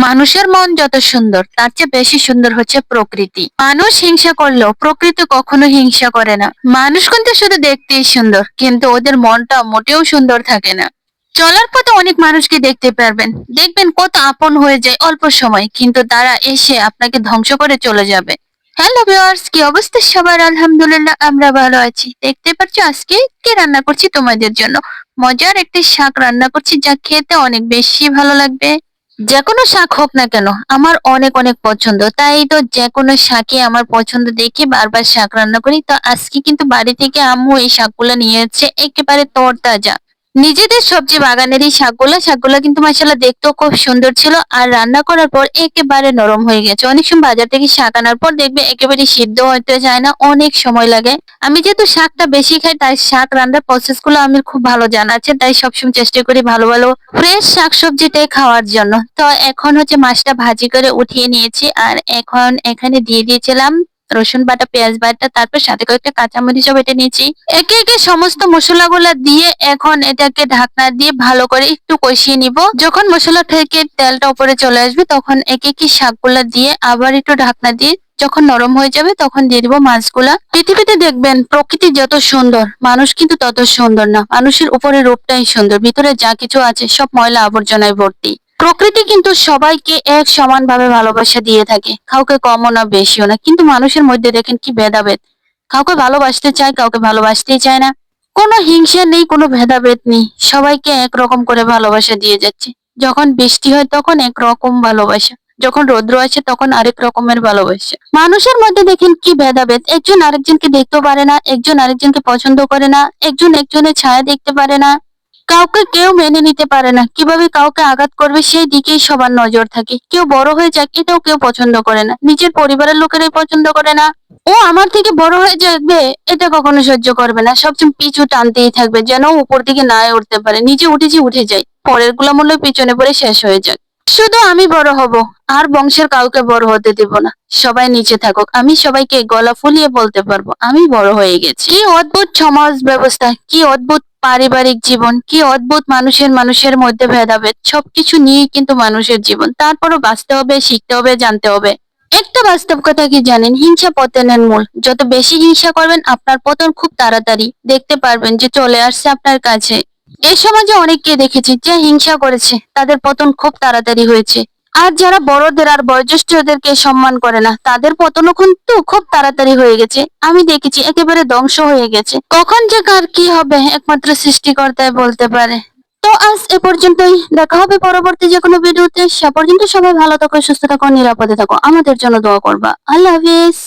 মানুষের মন যত সুন্দর তার চেয়ে বেশি সুন্দর হচ্ছে প্রকৃতি। মানুষ হিংসা করলেও প্রকৃতি কখনো হিংসা করে না। মানুষ কিন্তু শুধু দেখতেই সুন্দর, কিন্তু ওদের মনটা মোটেও সুন্দর থাকে না। চলার পথে অনেক মানুষকে দেখতে পারবেন, দেখবেন কত আপন হয়ে যায় অল্প সময়, কিন্তু তারা এসে আপনাকে ধ্বংস করে চলে যাবে। হ্যালো ভিউয়ার্স, কি অবস্থা সবার? আলহামদুলিল্লাহ আমরা ভালো আছি। দেখতে পাচ্ছ আজকে কি রান্না করছি তোমাদের জন্য। মজার একটি শাক রান্না করছি, যা খেতে অনেক বেশি ভালো লাগবে। যেকোনো শাক হোক না কেন আমার অনেক অনেক পছন্দ, তাই তো যেকোনো শাকই আমার পছন্দ দেখে বারবার শাক রান্না করি। তো আজকে কিন্তু বাড়ি থেকে আম্মু এই শাকগুলো নিয়ে এসেছে, একেবারে তরতাজা নিজেদের সবজি বাগানের এই শাকগুলা কিন্তু মাশাআল্লাহ দেখতেও খুব সুন্দর ছিল, আর রান্না করার পর একেবারে নরম হয়ে গেছে। অনেক সময় বাজার থেকে শাক আনার পর দেখবে একেবারে সিদ্ধ হতে চায় না, অনেক সময় লাগে। আমি যেহেতু শাকটা বেশি খাই, তাই শাক রান্নার প্রসেস গুলো আমি খুব ভালো জানা আছে, তাই সবসময় চেষ্টা করি ভালো ভালো ফ্রেশ শাকসবজিটাই খাওয়ার জন্য। তো এখন হচ্ছে মাছটা ভাজি করে উঠিয়ে নিয়েছি, আর এখন এখানে দিয়ে দিয়েছিলাম রসুন বাটা, পেঁয়াজ বাটা, তারপর সাথে কয়েকটা কাঁচামরিচও বেটে নিয়েছি। একে একে সমস্ত মশলাগুলা দিয়ে এখন এটাকে ঢাকনা দিয়ে ভালো করে একটু কষিয়ে নিব। যখন মশলা থেকে তেলটা উপরে চলে আসবে তখন একে একে শাকগুলা দিয়ে আবার একটু ঢাকনা দিয়ে যখন নরম হয়ে যাবে তখন দিয়ে দিব মাছগুলা। পৃথিবীতে দেখবেন প্রকৃতি যত সুন্দর, মানুষ কিন্তু তত সুন্দর না। মানুষের উপরে রূপটাই সুন্দর, ভিতরে যা কিছু আছে সব ময়লা আবর্জনায় ভর্তি। প্রকৃতি কিন্তু সবাইকে এক সমানভাবে ভালোবাসা দিয়ে থাকে, কাউকে কমও না বেশিও না। কিন্তু মানুষের মধ্যে দেখেন কি ভেদাভেদ, কাউকে ভালোবাসতে চায়, কাউকে ভালোবাসতেই চায় না। কোনো হিংসা নেই, কোনো ভেদাভেদ নেই, সবাইকে একরকম করে ভালোবাসা দিয়ে যাচ্ছে। যখন বৃষ্টি হয় তখন একরকম ভালোবাসা, যখন রৌদ্র আসে তখন আরেক রকমের ভালোবাসা। মানুষের মধ্যে দেখেন কি ভেদাভেদ, একজন আরেকজনকে দেখতেও পারে না, একজন আরেকজনকে পছন্দ করে না, একজন একজনের ছায়া দেখতে পারে না, কাউকে কেউ মেনে নিতে পারে না। কিভাবে কাউকে আঘাত করবে সেই দিকেই সবার নজর থাকে। কেউ বড় হয়ে যাক এটাও কেউ পছন্দ করে না, নিজের পরিবারের লোকেরাই পছন্দ করে না। ও আমার থেকে বড় হয়ে যাবে এটা কখনো সহ্য করবে না, সবসময় পিছু টানতেই থাকবে যেন ও উপর দিকে না উঠতে পারে। নিজে উঠেছি উঠে যাই, পরের গুলা মূল্য পিছনে পড়ে শেষ হয়ে যাক। শুধু আমি বড় হব, আর বংশের কাউকে বড় হতে দেব না। সবাই নিচে থাকুক, আমি সবাইকে গলা ফুলিয়ে বলতে পারবো আমি বড় হয়ে গেছি। কি অদ্ভুত সমাজ ব্যবস্থা, কি অদ্ভুত পারিবারিক জীবন, কি অদ্ভুত মানুষের মানুষের মধ্যে ভেদাভেদ। সবকিছু নিয়ে কিন্তু মানুষের জীবন, তারপরও বাঁচতে হবে, শিখতে হবে, জানতে হবে। একটা বাস্তব কথা কি জানেন, হিংসা পতনের মূল। যত বেশি হিংসা করবেন আপনার পতন খুব তাড়াতাড়ি দেখতে পারবেন যে চলে আসছে আপনার কাছে। এই সমাজে অনেককে দেখেছি যে হিংসা করেছে তাদের পতন খুব তাড়াতাড়ি হয়েছে, আর যারা বড়দের আর বয়োজ্যেষ্ঠদেরকে সম্মান করে না তাদের পতনও কিন্তু খুব তাড়াতাড়ি হয়ে গেছে। আমি দেখেছি একেবারে ধ্বংস হয়ে গেছে। কখন যে কার কি হবে একমাত্র সৃষ্টিকর্তাই বলতে পারে। তো আজ এ পর্যন্তই, দেখা হবে পরবর্তী যে কোনো ভিডিওতে। সে পর্যন্ত সবাই ভালো থাকো, সুস্থ থাকো, নিরাপদে থাকো, আমাদের জন্য দোয়া করবা। আল্লাহ হাফিজ।